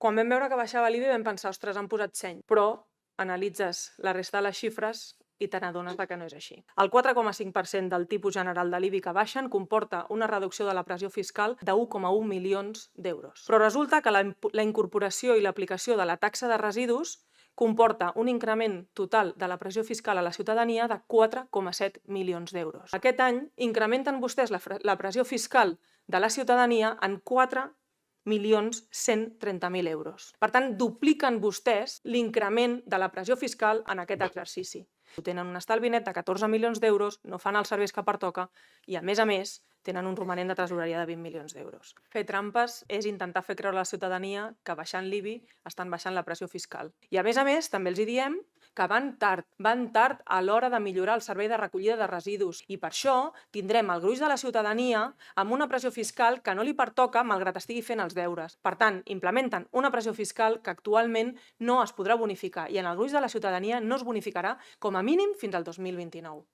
Quan vam veure que baixava l'IBI vam pensar, ostres, han posat seny, però analitzes la resta de les xifres i te n'adones que no és així. El 4,5% del tipus general de l'IBI que baixen comporta una reducció de la pressió fiscal de 1,1 milions d'euros. Però resulta que la incorporació i l'aplicació de la taxa de residus comporta un increment total de la pressió fiscal a la ciutadania de 4,7 milions d'euros. Aquest any incrementen vostès la pressió fiscal de la ciutadania en 4.130.000 euros. Per tant, dupliquen vostès l'increment de la pressió fiscal en aquest exercici. Tenen un estalvi net de 14 milions d'euros, no fan els serveis que pertoca i, a més, tenen un romanent de tresoreria de 20 milions d'euros. Fer trampes és intentar fer creure a la ciutadania que baixant l'IBI estan baixant la pressió fiscal. I, a més, també els diem que van tard a l'hora de millorar el servei de recollida de residus i per això tindrem el gruix de la ciutadania amb una pressió fiscal que no li pertoca malgrat estigui fent els deures. Per tant, implementen una pressió fiscal que actualment no es podrà bonificar i en el gruix de la ciutadania no es bonificarà com a mínim fins al 2029.